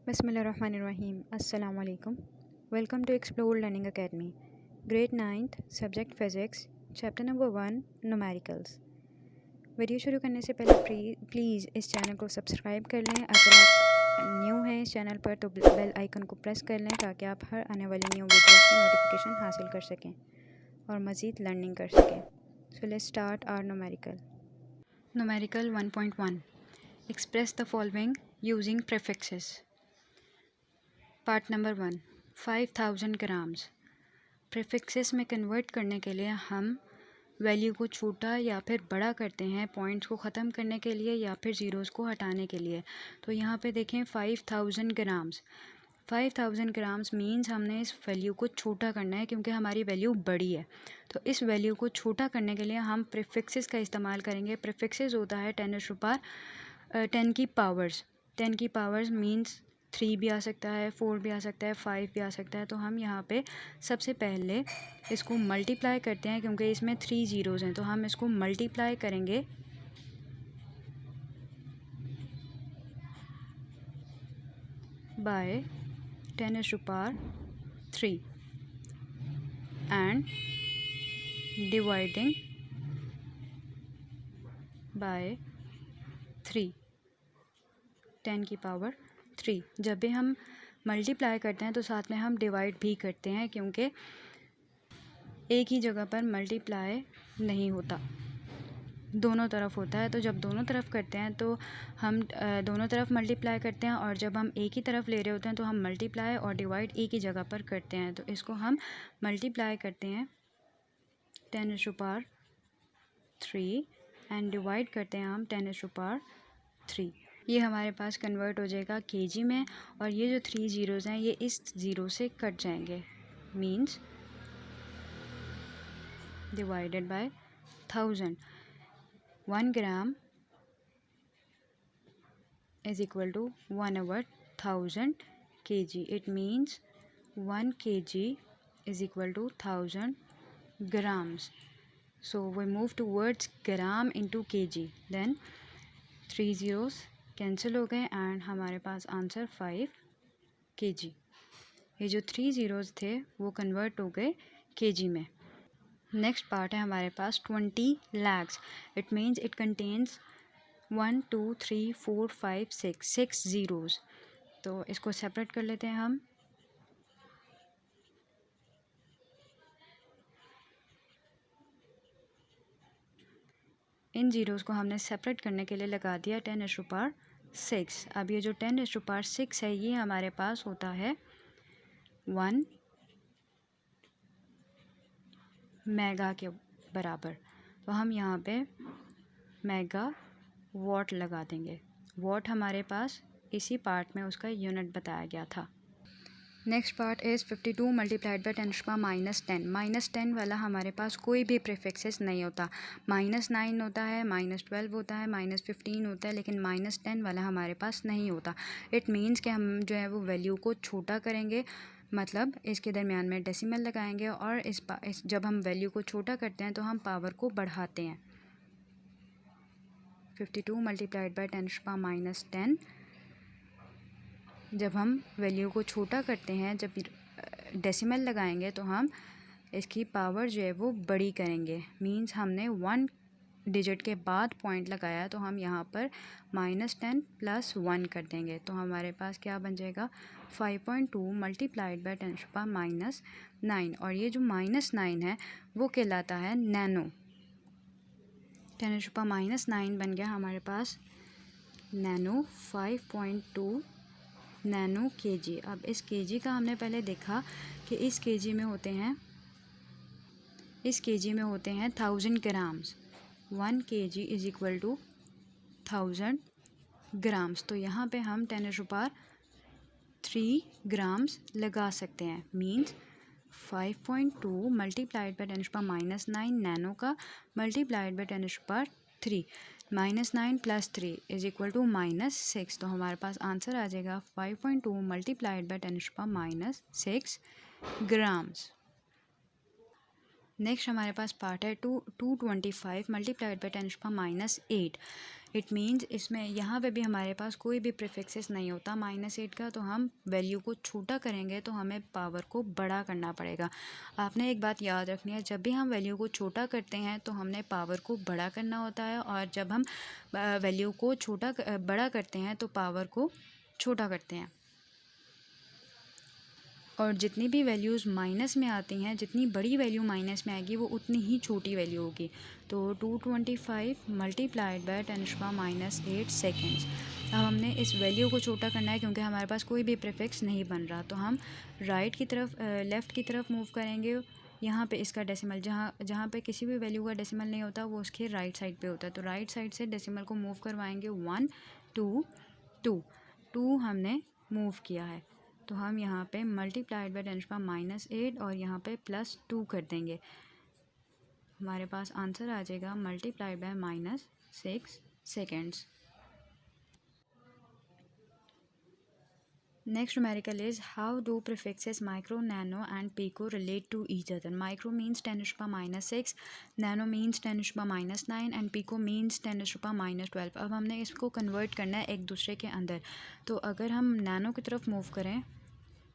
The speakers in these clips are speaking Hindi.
Bismillahirrahmanirrahim. Assalamu alaikum. Welcome to Explore Learning Academy. Grade 9th, Subject Physics, Chapter number 1, Numericals. Video शुरू करने से पहले प्लीज़ इस चैनल को सब्सक्राइब कर लें। अगर आप न्यू हैं इस चैनल पर तो बेल आइकन को प्रेस कर लें ताकि आप हर आने वाली न्यू वीडियोस की नोटिफिकेशन हासिल कर सकें और मज़ीद लर्निंग कर सकें। So let's start our numerical. Numerical 1.1. Express the following using prefixes. Part number 1, 5000 grams. Prefixes में कन्वर्ट करने के लिए हम वैल्यू को छोटा या फिर बड़ा करते हैं पॉइंट्स को ख़त्म करने के लिए या फिर ज़ीरोज़ को हटाने के लिए। तो यहाँ पे देखें 5000 ग्राम्स। 5000 ग्राम्स मीन्स हमने इस वैल्यू को छोटा करना है क्योंकि हमारी वैल्यू बड़ी है। तो इस वैल्यू को छोटा करने के लिए हम प्रीफिक्सेस का इस्तेमाल करेंगे। प्रीफिक्सेस होता है 10 की पावर्स। 10 की पावर्स मीन्स 3 भी आ सकता है, 4 भी आ सकता है, 5 भी आ सकता है। तो हम यहाँ पे सबसे पहले इसको मल्टीप्लाई करते हैं क्योंकि इसमें 3 ज़ीरोज़ हैं। तो हम इसको मल्टीप्लाई करेंगे बाय 10⁻³ एंड डिवाइडिंग बाय 3, 10 की पावर 3। जब भी हम मल्टीप्लाई करते हैं तो साथ में हम डिवाइड भी करते हैं क्योंकि एक ही जगह पर मल्टीप्लाई नहीं होता, दोनों तरफ होता है। तो जब दोनों तरफ करते हैं तो हम दोनों तरफ मल्टीप्लाई करते हैं और जब हम एक ही तरफ ले रहे होते हैं तो हम मल्टीप्लाई और डिवाइड एक ही जगह पर करते हैं। तो इसको हम मल्टीप्लाई करते हैं 10⁻³ एंड डिवाइड करते हैं हम 10⁻3। ये हमारे पास कन्वर्ट हो जाएगा केजी में और ये जो 3 ज़ीरोज़ हैं ये इस ज़ीरो से कट जाएंगे। Means divided by 1000। 1 gram is equal to 1/1000 kg. It means 1 kg is equal to 1000 grams. So we move towards gram into kg. Then 3 zeros cancel हो गए and हमारे पास आंसर 5 kg। ये जो 3 zeros थे वो कन्वर्ट हो गए kg में। नेक्स्ट पार्ट है हमारे पास 20 lakhs. It means it contains 1 2 3 4 5 6 zeros. तो इसको सेपरेट कर लेते हैं हम। इन ज़ीरोज़ को हमने सेपरेट करने के लिए लगा दिया 10⁻6। अब ये जो 10⁻6 है ये हमारे पास होता है 1 मेगा के बराबर। तो हम यहाँ पे मेगा वॉट लगा देंगे। वॉट हमारे पास इसी पार्ट में उसका यूनिट बताया गया था। Next part is 52 multiplied by 10⁻−10। -10 वाला हमारे पास कोई भी प्रीफिक्सेस नहीं होता। -9 होता है, -12 होता है, -15 होता है, लेकिन -10 वाला हमारे पास नहीं होता। इट मीन्स कि हम जो है वो वैल्यू को छोटा करेंगे, मतलब इसके दरमियान में डेसिमल लगाएंगे और जब हम वैल्यू को छोटा करते हैं तो हम पावर को बढ़ाते हैं। 52 मल्टीप्लाइड बाई 10⁻−10। जब हम वैल्यू को छोटा करते हैं, जब डेसिमल लगाएंगे तो हम इसकी पावर जो है वो बड़ी करेंगे। मींस हमने 1 डिजिट के बाद पॉइंट लगाया तो हम यहाँ पर -10 + 1 कर देंगे। तो हमारे पास क्या बन जाएगा 5.2 मल्टीप्लाइड बाई 10⁻9। और ये जो -9 है वो कहलाता है नैनो। 10⁻9 बन गया हमारे पास नैनो 5.2 नैनो केजी। अब इस केजी का हमने पहले देखा कि इस केजी में होते हैं 1000 grams. 1 kg is equal to 1000 grams. तो यहाँ पे हम 10⁻3 ग्राम्स लगा सकते हैं। मीन्स 5.2 मल्टीप्लाइड बाई 10⁻9 नैनो का multiplied by 10⁻3। -9 + 3 is equal to -6। तो हमारे पास आंसर आ जाएगा 5.2 मल्टीप्लाइड बाई 10⁻6 ग्राम्स। नेक्स्ट हमारे पास पार्ट है 225 मल्टीप्लाइड बाई 10⁻8। इट मीन्स इसमें यहाँ पे भी हमारे पास कोई भी प्रीफिक्सेस नहीं होता -8 का, तो हम वैल्यू को छोटा करेंगे तो हमें पावर को बड़ा करना पड़ेगा। आपने एक बात याद रखनी है, जब भी हम वैल्यू को छोटा करते हैं तो हमने पावर को बड़ा करना होता है, और जब हम वैल्यू को बड़ा करते हैं तो पावर को छोटा करते हैं। और जितनी भी वैल्यूज़ माइनस में आती हैं, जितनी बड़ी वैल्यू माइनस में आएगी वो उतनी ही छोटी वैल्यू होगी। तो 225 मल्टीप्लाइड बाय 10⁻⁸ सेकेंड्स। अब हमने इस वैल्यू को छोटा करना है क्योंकि हमारे पास कोई भी प्रीफिक्स नहीं बन रहा, तो हम राइट की तरफ लेफ़्ट की तरफ मूव करेंगे। यहाँ पे इसका डेसिमल, जहाँ पे किसी भी वैल्यू का डेसिमल नहीं होता वो उसके राइट साइड पे होता है, तो राइट साइड से डेसिमल को मूव करवाएंगे 1 2 2 2 हमने मूव किया है, तो हम यहाँ पे मल्टीप्लाइड बाय 10⁻⁸ और यहाँ पे +2 कर देंगे। हमारे पास आंसर आ जाएगा multiplied by -6 seconds. Next numerical is how do prefixes micro, nano and pico relate to each other? Micro means 10⁻⁻6, nano means 10⁻⁹ and pico means 10⁻⁻12। अब हमने इसको कन्वर्ट करना है एक दूसरे के अंदर। तो अगर हम नैनो की तरफ मूव करें,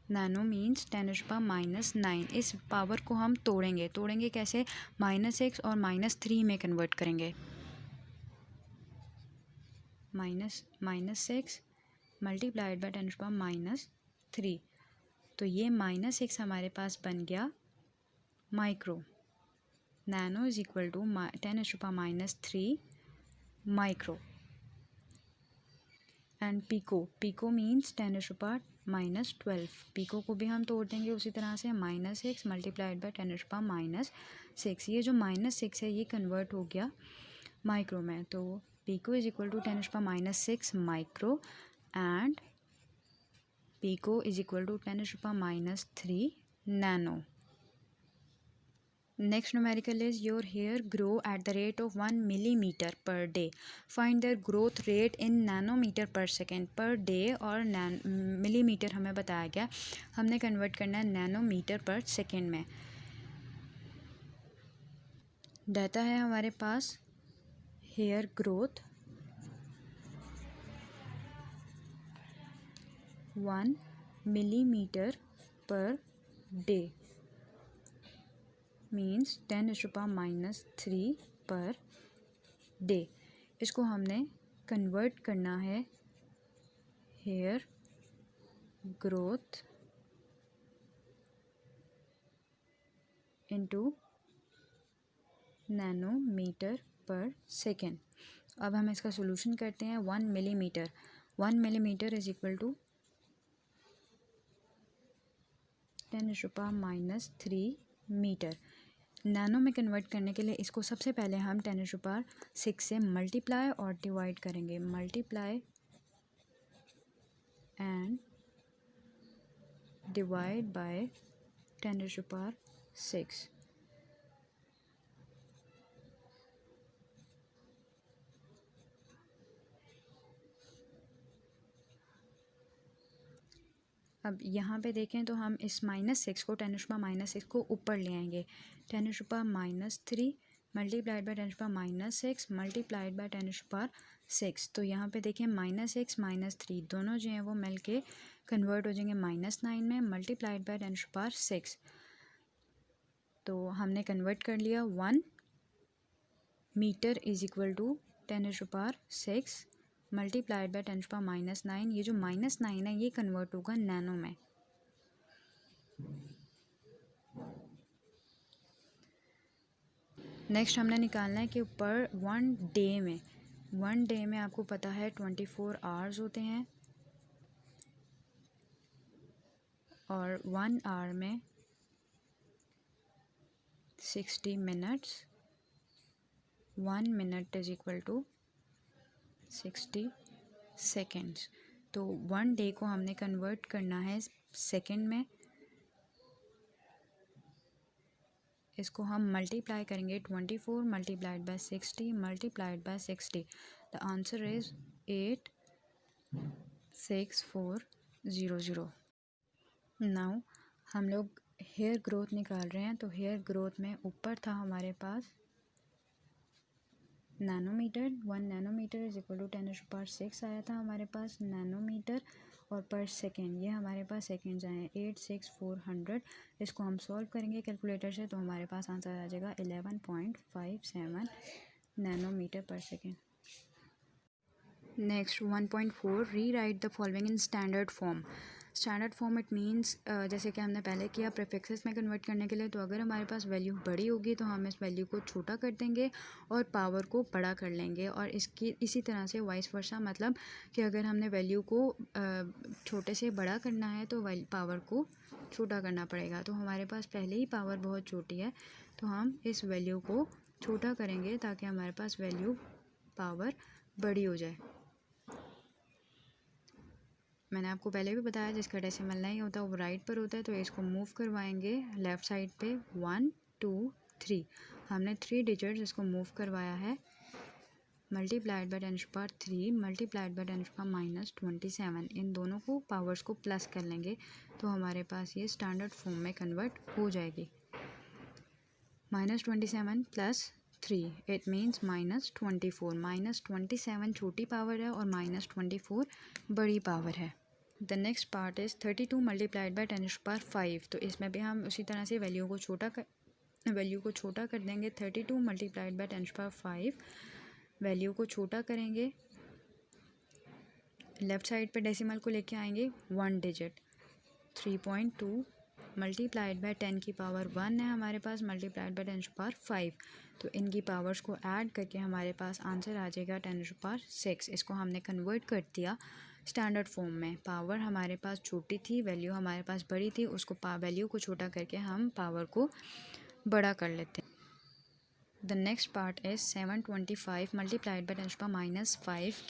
नैनो मीन्स 10⁻⁹, इस पावर को हम तोड़ेंगे कैसे? -6 और -3 में कन्वर्ट करेंगे। -6 मल्टीप्लाइड बाय 10⁻⁻3, तो ये -6 हमारे पास बन गया micro. Nano is equal to 10⁻³ micro. And pico means 10⁻⁻12। Pico को भी हम तोड़ देंगे उसी तरह से, -6 मल्टीप्लाइड बाय 10⁻⁻6। ये जो -6 है ये कन्वर्ट हो गया माइक्रो में, तो pico is equal to 10⁻�6 micro and pico is equal to 10⁻³ nano. Next numerical is your hair grow at the rate of 1 millimeter per day. Find the growth rate in nanometer per second. per day और मिलीमीटर हमें बताया गया, हमने कन्वर्ट करना है नैनोमीटर पर सेकेंड में। डाटा है हमारे पास hair growth 1 millimeter per day means 10⁻³ per day. इसको हमने कन्वर्ट करना है hair growth into nanometre per second. अब हम इसका सोल्यूशन करते हैं। 1 millimetre is equal to 10⁻³ metre. Nano में कन्वर्ट करने के लिए इसको सबसे पहले हम 10⁻6 से मल्टीप्लाई और डिवाइड करेंगे। Multiply and divide by 10⁻6। अब यहाँ पे देखें तो हम इस -6 को 10⁻⁻6 को ऊपर ले आएंगे। 10⁻³ मल्टीप्लाइड बाय 10⁻⁻6 मल्टीप्लाइड बाय 10⁻6। तो यहाँ पे देखें -6 -3 दोनों जो हैं वो मिल के कन्वर्ट हो जाएंगे -9 में, मल्टीप्लाइड बाय 10⁻6। तो हमने कन्वर्ट कर लिया। 1 metre is equal to 10⁻6 multiplied by 10⁻⁹। ये जो -9 है ये कन्वर्ट होगा नैनो में। नेक्स्ट हमने निकालना है कि पर 1 डे में आपको पता है 24 आवर्स होते हैं, और 1 आवर में 60 minutes. 1 minute is equal to 60 seconds. तो 1 डे को हमने कन्वर्ट करना है सेकेंड में। इसको हम मल्टीप्लाई करेंगे 24 multiplied by 60 multiplied by 60। The answer is 86400। Now हम लोग हेयर ग्रोथ निकाल रहे हैं। तो हेयर ग्रोथ में ऊपर था हमारे पास nanometre. 1 nanometre is equal to 10⁶ आया था हमारे पास नैनोमीटर, और पर सेकेंड ये हमारे पास सेकेंड्स आए हैं 86400। इसको हम सॉल्व करेंगे कैलकुलेटर से तो हमारे पास आंसर आ जाएगा 11.57 नैनोमीटर पर सेकेंड। नेक्स्ट 1.4 री right the following in standard form. Standard form it means जैसे कि हमने पहले किया प्रीफिक्सेस में कन्वर्ट करने के लिए, तो अगर हमारे पास वैल्यू बड़ी होगी तो हम इस वैल्यू को छोटा कर देंगे और पावर को बड़ा कर लेंगे, और इसकी इसी तरह से वाइस वर्सा, मतलब कि अगर हमने वैल्यू को छोटे से बड़ा करना है तो पावर को छोटा करना पड़ेगा। तो हमारे पास पहले ही पावर बहुत छोटी है तो हम इस वैल्यू को छोटा करेंगे ताकि हमारे पास वैल्यू पावर बड़ी हो जाए। मैंने आपको पहले भी बताया जिसका डेसिमल नहीं होता वो राइट पर होता है, तो इसको मूव करवाएंगे लेफ़्ट साइड पे 1 2 3। हमने 3 डिजिट्स इसको मूव करवाया है, मल्टीप्लाइड बाय 10⁻³ मल्टीप्लाइड बाय 10⁻⁻27। इन दोनों को पावर्स को प्लस कर लेंगे तो हमारे पास ये स्टैंडर्ड फॉर्म में कन्वर्ट हो जाएगी। -27 + 3 इट मीन्स -24। -27 छोटी पावर है और -24 बड़ी पावर है। The next part is 32 multiplied by 10⁵ तो इसमें भी हम उसी तरह से वैल्यू को छोटा कर देंगे। 32 मल्टीप्लाइड बाय 10⁵ वैल्यू को छोटा करेंगे, लेफ़्ट साइड पे डेसिमल को लेके आएंगे 1 डिजिट। 3.2 मल्टीप्लाइड बाय 10 की पावर 1 है हमारे पास, मल्टीप्लाइड बाय 10⁵, तो इनकी पावर्स को ऐड करके हमारे पास आंसर आ जाएगा 10⁶। इसको हमने कन्वर्ट कर दिया स्टैंडर्ड फॉर्म में। पावर हमारे पास छोटी थी, वैल्यू हमारे पास बड़ी थी, उसको वैल्यू को छोटा करके हम पावर को बड़ा कर लेते हैं। The next part is 725 multiplied by 10⁻⁻5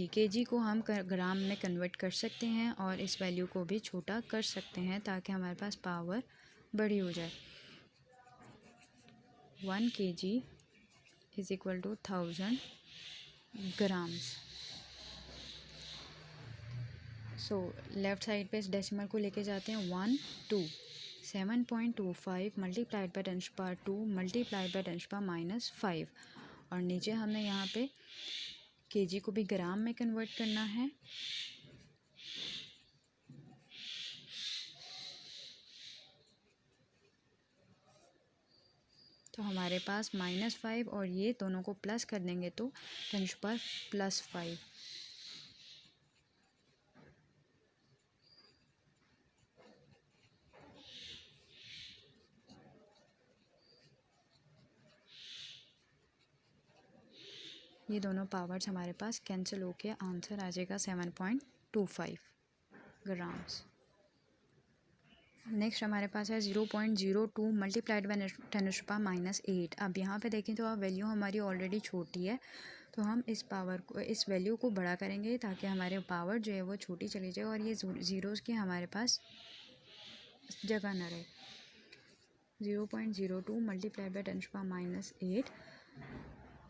kg को हम ग्राम में कन्वर्ट कर सकते हैं और इस वैल्यू को भी छोटा कर सकते हैं ताकि हमारे पास पावर बड़ी हो जाए। 1 kg is equal to 1000 grams. So left side पे इस डेसिमल को लेके जाते हैं 1 2। 7.25 मल्टीप्लाइड बाय 10⁻² मल्टीप्लाइड बाय 10⁻⁻5, और नीचे हमने यहाँ पे केजी को भी ग्राम में कन्वर्ट करना है। तो हमारे पास -5 और ये दोनों को प्लस कर देंगे तो 10⁻+5। ये दोनों पावर्स हमारे पास कैंसिल होके आंसर आ जाएगा 7.25 ग्राम्स। नेक्स्ट हमारे पास है 0.02 मल्टीप्लाइड बाय 10⁻⁻8। अब यहाँ पे देखें तो अब वैल्यू हमारी ऑलरेडी छोटी है, तो हम इस वैल्यू को बड़ा करेंगे ताकि हमारे पावर जो है वो छोटी चली जाए और ये ज़ीरोज़ की हमारे पास जगह न रहे। 0.02 मल्टीप्लाइड बाय 10⁻⁻8।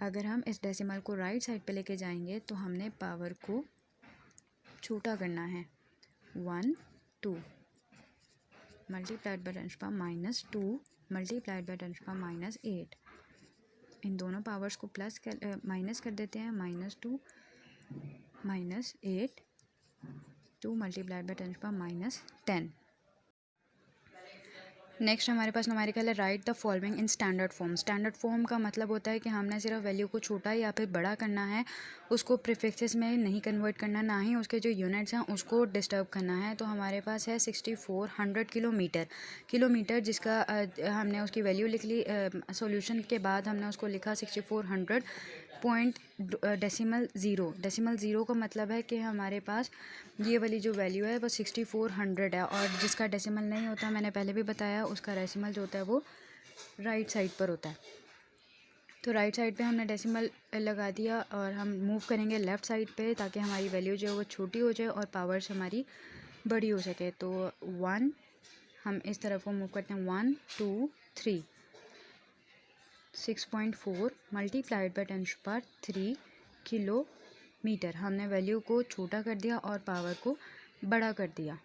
अगर हम इस डेसिमल को राइट साइड पे लेके जाएंगे तो हमने पावर को छोटा करना है। 1 2 मल्टीप्लाइड बाय 10⁻² मल्टीप्लाइड बाय 10⁻⁸। इन दोनों पावर्स को माइनस कर देते हैं। -2 -8 2 मल्टीप्लाइड बाय 10⁻10। नेक्स्ट हमारे पास न्यूमेरिकल है right the following in standard form. Standard form का मतलब होता है कि हमने सिर्फ वैल्यू को छोटा या फिर बड़ा करना है, उसको प्रीफिक्सेस में नहीं कन्वर्ट करना, ना ही उसके जो यूनिट्स हैं उसको डिस्टर्ब करना है। तो हमारे पास है 6400 किलोमीटर जिसका हमने उसकी वैल्यू लिख ली। सॉल्यूशन के बाद हमने उसको लिखा 6400 पॉइंट डेसिमल ज़ीरो का मतलब है कि हमारे पास ये वाली जो वैल्यू है वो 6400 है, और जिसका डेसिमल नहीं होता मैंने पहले भी बताया उसका डेसिमल जो होता है वो राइट साइड पर होता है। तो राइट साइड पे हमने डेसिमल लगा दिया और हम मूव करेंगे लेफ़्ट साइड पे ताकि हमारी वैल्यू जो है वो छोटी हो जाए और पावर्स हमारी बड़ी हो सके। तो 1 हम इस तरफ को मूव करते हैं 1 2 3। 6.4 मल्टीप्लाइड बाय 10⁻³ किलोमीटर। हमने वैल्यू को छोटा कर दिया और पावर को बड़ा कर दिया।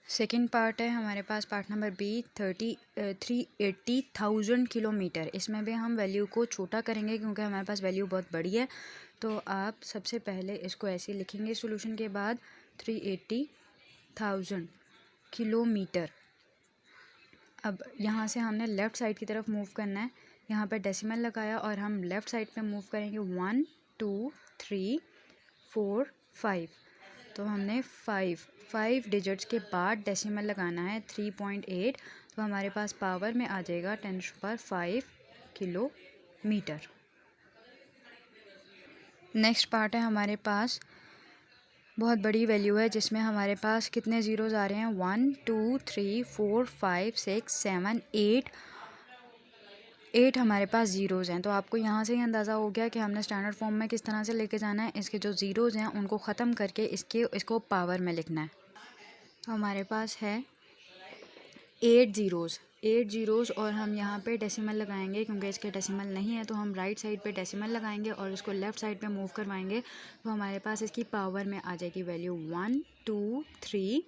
सेकंड पार्ट है हमारे पास, पार्ट नंबर बी 380,000 किलोमीटर। इसमें भी हम वैल्यू को छोटा करेंगे क्योंकि हमारे पास वैल्यू बहुत बड़ी है। तो आप सबसे पहले इसको ऐसे लिखेंगे सॉल्यूशन के बाद 380,000 किलोमीटर। अब यहाँ से हमने लेफ़्ट साइड की तरफ मूव करना है। यहाँ पर डेसिमल लगाया और हम लेफ़्ट साइड पे मूव करेंगे 1 2 3 4 5। तो हमने 5 डिजिट्स के बाद डेसिमल लगाना है 3.8। तो हमारे पास पावर में आ जाएगा 10⁵ किलोमीटर। नेक्स्ट पार्ट है हमारे पास, बहुत बड़ी वैल्यू है जिसमें हमारे पास कितने ज़ीरोज़ आ रहे हैं, 1 2 3 4 5 6 7 8 हमारे पास ज़ीरोज़ हैं। तो आपको यहाँ से ही अंदाज़ा हो गया कि हमने स्टैंडर्ड फॉर्म में किस तरह से लेके जाना है। इसके जो ज़ीरोज़ हैं उनको ख़त्म करके इसको पावर में लिखना है। तो हमारे पास है 8 ज़ीरोज़ और हम यहाँ पे डेसिमल लगाएंगे क्योंकि इसके डेसिमल नहीं है। तो हम राइट साइड पे डेसिमल लगाएंगे और इसको लेफ़्ट साइड पे मूव करवाएंगे। तो हमारे पास इसकी पावर में आ जाएगी वैल्यू 1 2 3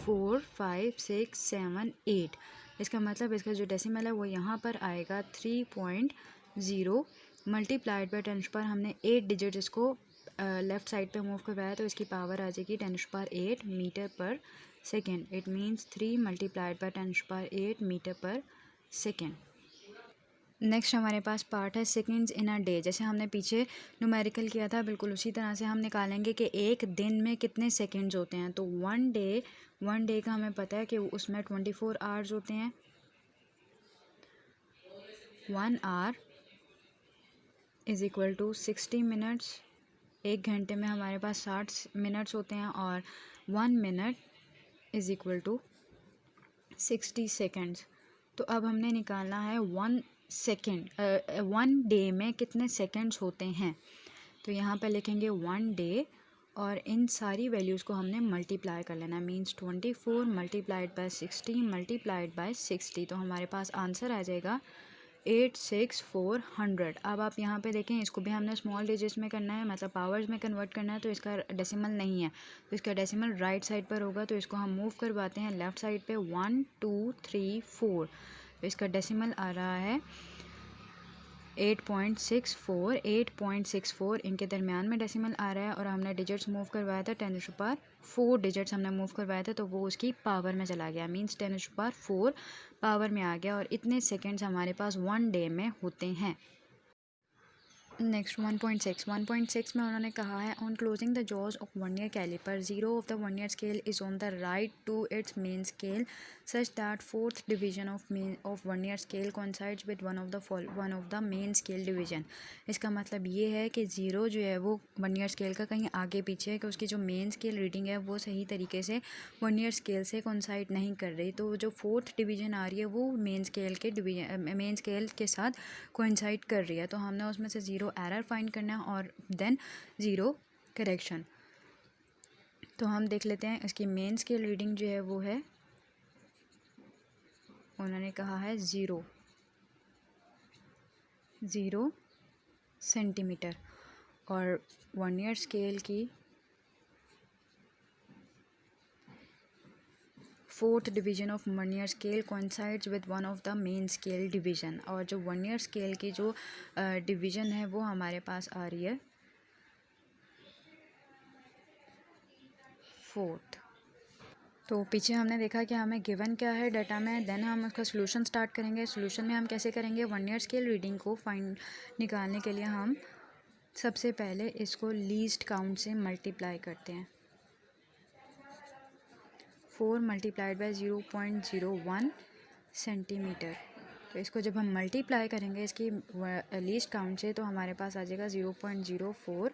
4 5 6 7 8। इसका मतलब इसका जो डेसिमल है वो यहाँ पर आएगा 3.0 मल्टीप्लाइड बाई 10 पर हमने 8 डिजिट इसको लेफ़्ट साइड पे मूव करवाया। तो इसकी पावर आ जाएगी 10⁸ metre per second. It means 3 multiplied by 10⁸ metre per second. Next हमारे पास पार्ट है सेकेंड्स इन अ डे। जैसे हमने पीछे न्यूमेरिकल किया था बिल्कुल उसी तरह से हम निकालेंगे कि एक दिन में कितने सेकेंड्स होते हैं। तो वन डे का हमें पता है कि उसमें 24 आवर्स होते हैं। 1 hour is equal to 60 minutes. एक घंटे में हमारे पास 60 मिनट्स होते हैं और 1 minute is equal to 60 seconds. तो अब हमने निकालना है 1 डे में कितने सेकेंड्स होते हैं। तो यहाँ पे लिखेंगे 1 डे और इन सारी वैल्यूज़ को हमने मल्टीप्लाई कर लेना है। Means 24 multiplied by 60 multiplied by 60। तो हमारे पास आंसर आ जाएगा 86400। अब आप यहाँ पे देखें, इसको भी हमने स्मॉल डिजिट्स में करना है, मतलब पावर्स में कन्वर्ट करना है। तो इसका डेसिमल नहीं है तो इसका डेसिमल राइट साइड पर होगा। तो इसको हम मूव करवाते हैं लेफ़्ट साइड पे 1 2 3 4। तो इसका डेसिमल आ रहा है 8.64 इनके दरमियान में डेसिमल आ रहा है। और हमने डिजिट्स मूव करवाया था 10⁴ डिजिट्स हमने मूव करवाया था तो वो उसकी पावर में चला गया। मींस 10⁴ पावर में आ गया और इतने सेकेंड्स हमारे पास 1 डे में होते हैं। नेक्स्ट 1.6 में उन्होंने कहा है, on closing the jaws of vernier calliper, zero of the vernier scale is on the right to its main scale such that fourth division of vernier scale coincides with one of the main scale division. इसका मतलब ये है कि ज़ीरो जो है वो वर्नियर स्केल का कहीं आगे पीछे है कि उसकी जो मेन स्केल रीडिंग है वो सही तरीके से वर्नियर स्केल से कोइंसाइड नहीं कर रही। तो जो फोर्थ डिवीजन आ रही है वो मेन स्केल के साथ कोइंसाइड कर रही है। तो हमने उसमें से ज़ीरो एरर फाइंड करना है और देन ज़ीरो करेक्शन। तो हम देख लेते हैं इसकी मेन स्केल रीडिंग जो है वो है, उन्होंने कहा है 0 सेंटीमीटर और वर्नियर स्केल की fourth division of vernier scale coincides with one of the main scale division. और जो वर्नियर स्केल की जो डिवीजन है वो हमारे पास आ रही है फोर्थ। तो पीछे हमने देखा कि हमें गिवन क्या है डाटा में, देन हम उसका सोल्यूशन स्टार्ट करेंगे। सोल्यूशन में हम कैसे करेंगे, वर्नियर स्केल रीडिंग को निकालने के लिए हम सबसे पहले इसको लीस्ट काउंट से मल्टीप्लाई करते हैं। 4 मल्टीप्लाइड बाई 0.01 सेंटीमीटर। तो इसको जब हम मल्टीप्लाई करेंगे इसकी लीस्ट काउंट से तो हमारे पास आ जाएगा 0.04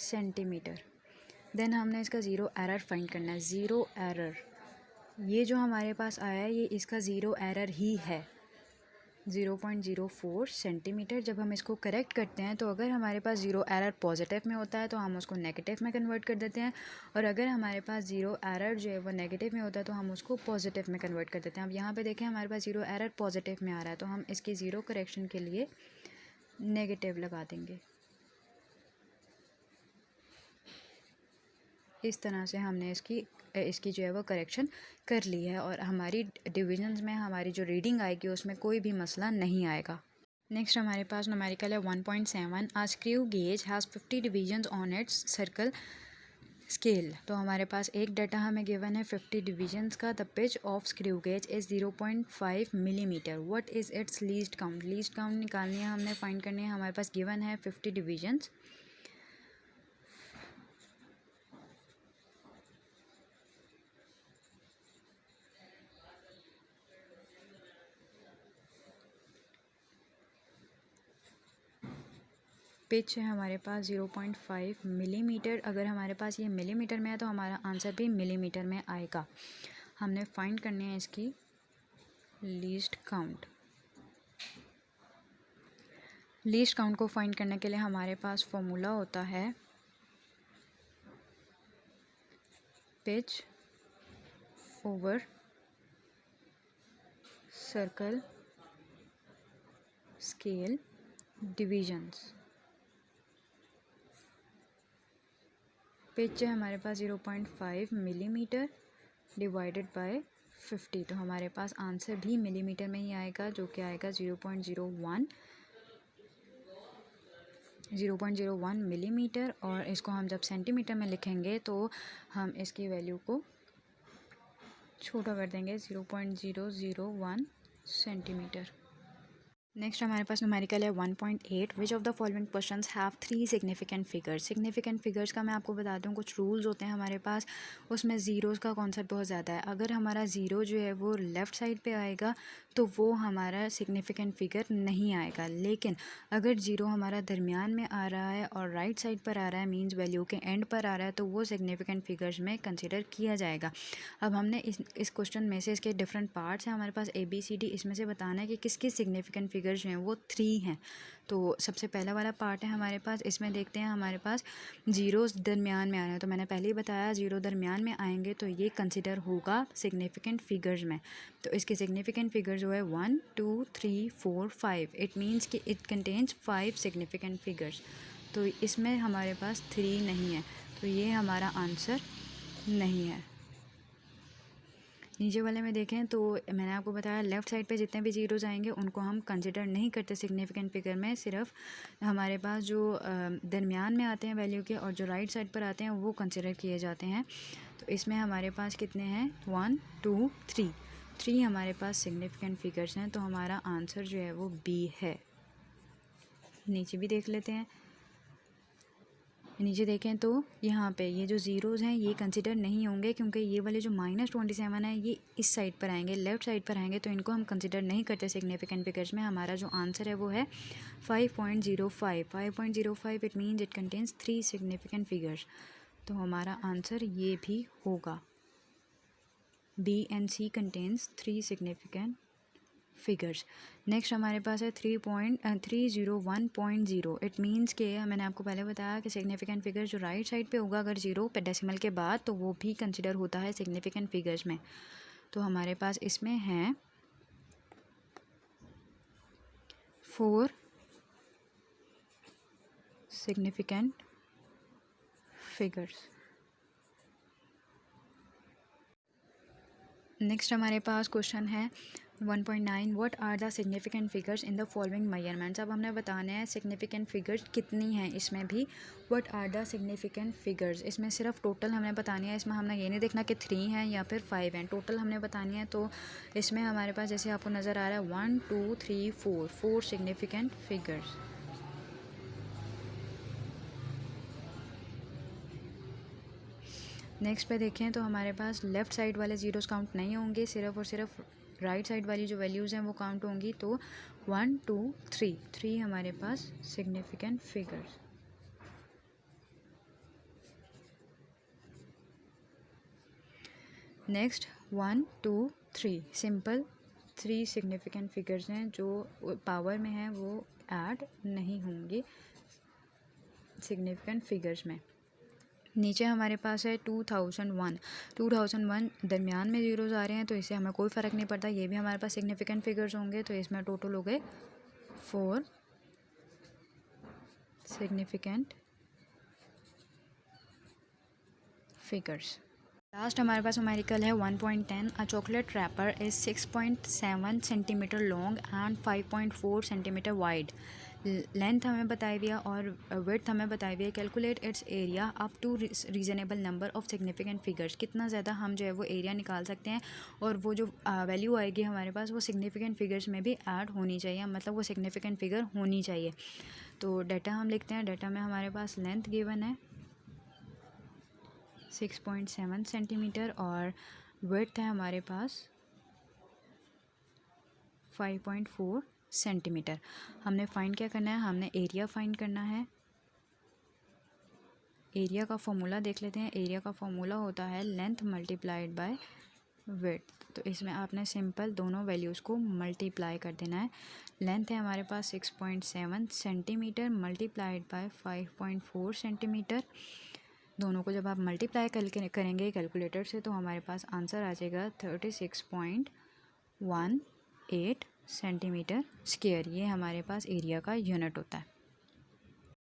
सेंटीमीटर। देन हमने इसका ज़ीरो एरर फाइंड करना है। ज़ीरो एरर, ये जो हमारे पास आया है ये इसका ज़ीरो एरर ही है 0.04 सेंटीमीटर। जब हम इसको करेक्ट करते हैं तो अगर हमारे पास ज़ीरो एरर पॉजिटिव में होता है तो हम उसको नेगेटिव में कन्वर्ट कर देते हैं और अगर हमारे पास ज़ीरो एरर जो है वो नेगेटिव में होता है तो हम उसको पॉजिटिव में कन्वर्ट कर देते हैं। अब यहाँ पे देखें हमारे पास ज़ीरो एरर पॉजिटिव में आ रहा है तो हम इसकी ज़ीरो करेक्शन के लिए नेगेटिव लगा देंगे। इस तरह से हमने इसकी जो है वो करेक्शन कर ली है और हमारी डिविजन्स में हमारी जो रीडिंग आएगी उसमें कोई भी मसला नहीं आएगा। नेक्स्ट हमारे पास न्यूमेरिकल है 1.7। A screw gauge has 50 divisions on its circle scale. तो हमारे पास एक डाटा हमें गिवन है 50 डिवीजन्स का। The pitch of screw gauge is 0.5 millimetre. What is it's least count. Least count निकालनी है, हमने फाइंड करनी है। हमारे पास गिवन है 50 डिवीजन्स। पिच है हमारे पास 0.5 मिलीमीटर। अगर हमारे पास ये मिलीमीटर में है तो हमारा आंसर भी मिलीमीटर में आएगा। हमने फाइंड करनी है इसकी लीस्ट काउंट। लीस्ट काउंट को फाइंड करने के लिए हमारे पास फॉर्मूला होता है pitch over circle scale divisions. Pitch है हमारे पास 0.5 मिलीमीटर डिवाइडेड बाय 50। तो हमारे पास आंसर भी मिलीमीटर में ही आएगा, जो कि आएगा 0.01 मिलीमीटर। और इसको हम जब सेंटीमीटर में लिखेंगे तो हम इसकी वैल्यू को छोटा कर देंगे 0.001 सेंटीमीटर। नेक्स्ट हमारे पास न्यूमेरिकल है 1.8। Which of the following questions have 3 significant figures. Significant figures का मैं आपको बता दूं, कुछ रूल्स होते हैं हमारे पास, उसमें ज़ीरोज़ का कॉन्सेप्ट बहुत ज़्यादा है। अगर हमारा ज़ीरो जो है वो लेफ़्ट साइड पे आएगा तो वो हमारा सिग्निफिकेंट फिगर नहीं आएगा। लेकिन अगर ज़ीरो हमारा दरमियान में आ रहा है और राइट साइड पर आ रहा है, मीन्स वैल्यू के एंड पर आ रहा है, तो वो सिग्निफिकेंट फिगर्स में कंसिडर किया जाएगा। अब हमने इस क्वेश्चन में से इसके डिफरेंट पार्ट्स हैं हमारे पास ABCD, इसमें से बताना है कि किसकी सिग्निफिकेंट फिगर्स जो हैं वो 3 हैं। तो सबसे पहला वाला पार्ट है हमारे पास, इसमें देखते हैं हमारे पास ज़ीरोज़ दरमियान में आ रहे हैं। तो मैंने पहले ही बताया ज़ीरो दरमियान में आएंगे तो ये कंसिडर होगा सिग्निफिकेंट फिगर्स में। तो इसके सिग्निफिकेंट फिगर जो है 1 2 3 4 5। इट मीन्स कि इट कंटेन्स 5 सिग्निफिकेंट फिगर्स। तो इसमें हमारे पास 3 नहीं है, तो ये हमारा आंसर नहीं है। नीचे वाले में देखें तो मैंने आपको बताया लेफ़्ट साइड पे जितने भी ज़ीरोज़ आएंगे उनको हम कंसिडर नहीं करते सिग्निफिकेंट फिगर में। सिर्फ हमारे पास जो दरमियान में आते हैं वैल्यू के और जो राइट साइड पर आते हैं वो कंसिडर किए जाते हैं। तो इसमें हमारे पास कितने हैं 1 2 3 हमारे पास सिग्निफिकेंट फिगर्स हैं। तो हमारा आंसर जो है वो B है। नीचे भी देख लेते हैं। नीचे देखें तो यहाँ पे ये जो ज़ीरोज़ हैं ये कंसिडर नहीं होंगे, क्योंकि ये वाले जो -27 है ये इस साइड पर आएंगे, लेफ़्ट साइड पर आएंगे, तो इनको हम कंसिडर नहीं करते सिग्निफिकेंट फिगर्स में। हमारा जो आंसर है वो है 5.05। It means it contains 3 significant figures. तो हमारा आंसर ये भी होगा। B and C contains 3 significant figures. Next हमारे पास है 301.0। इट मीन्स के मैंने आपको पहले बताया कि सिग्निफिकेंट फिगर जो राइट साइड पे होगा अगर ज़ीरो पे डेसिमल के बाद, तो वो भी कंसिडर होता है सिग्निफिकेंट फिगर्स में। तो हमारे पास इसमें हैं 4 सिग्निफिकेंट फिगर्स। नेक्स्ट हमारे पास क्वेश्चन है 1.9। What are the significant figures in the following measurements. अब हमने बताना है सिग्निफिकेंट फिगर्स कितनी हैं इसमें भी। What are the significant figures, इसमें सिर्फ टोटल हमने बतानी है। इसमें हमने ये नहीं देखना कि 3 हैं या फिर 5 हैं, टोटल हमने बतानी है। तो इसमें हमारे पास जैसे आपको नज़र आ रहा है 1 2 3 4 सिग्निफिकेंट फिगर्स। नेक्स्ट पे देखें तो हमारे पास लेफ़्ट साइड वाले ज़ीरोज़ काउंट नहीं होंगे, सिर्फ और सिर्फ राइट साइड वाली जो वैल्यूज़ हैं वो काउंट होंगी। तो 1 2 3 हमारे पास significant figures. Next 1 2 3 simple 3 significant figures हैं जो पावर में हैं, वो ऐड नहीं होंगे सिग्निफिकेंट फिगर्स में। नीचे हमारे पास है 2001 दरमियान में ज़ीरोज़ आ रहे हैं, तो इससे हमें कोई फ़र्क नहीं पड़ता, ये भी हमारे पास सिग्निफिकेंट फिगर्स होंगे। तो इसमें टोटल हो गए 4 सिग्निफिकेंट फिगर्स। लास्ट हमारे पास न्यूमेरिकल है 1.10। A chocolate wrapper is 6.7 centimetre long and 5.4 centimetre wide. Length हमें बताई हुई है और विड्थ हमें बताई हुई है। Calculate its area up to reasonable number of significant figures. कितना ज़्यादा हम जो है वो एरिया निकाल सकते हैं और वो जो वैल्यू आएगी हमारे पास वो सिग्निफिकेंट फिगर्स में भी ऐड होनी चाहिए, मतलब वो सिग्निफिकेंट फिगर होनी चाहिए। तो डाटा हम लिखते हैं। डाटा में हमारे पास लेंथ गिवन है 6.7 सेंटीमीटर और विड्थ है हमारे पास 5.4 सेंटीमीटर। हमने फाइंड क्या करना है, हमने एरिया फाइंड करना है। एरिया का फॉर्मूला देख लेते हैं। एरिया का फॉर्मूला होता है लेंथ मल्टीप्लाइड बाय विड्थ। तो इसमें आपने सिंपल दोनों वैल्यूज़ को मल्टीप्लाई कर देना है। लेंथ है हमारे पास 6.7 सेंटीमीटर मल्टीप्लाइड बाय 5.4 सेंटीमीटर। दोनों को जब आप मल्टीप्लाई करेंगे कैलकुलेटर से तो हमारे पास आंसर आ जाएगा 36.18 सेंटीमीटर स्क्वायर। ये हमारे पास एरिया का यूनिट होता है।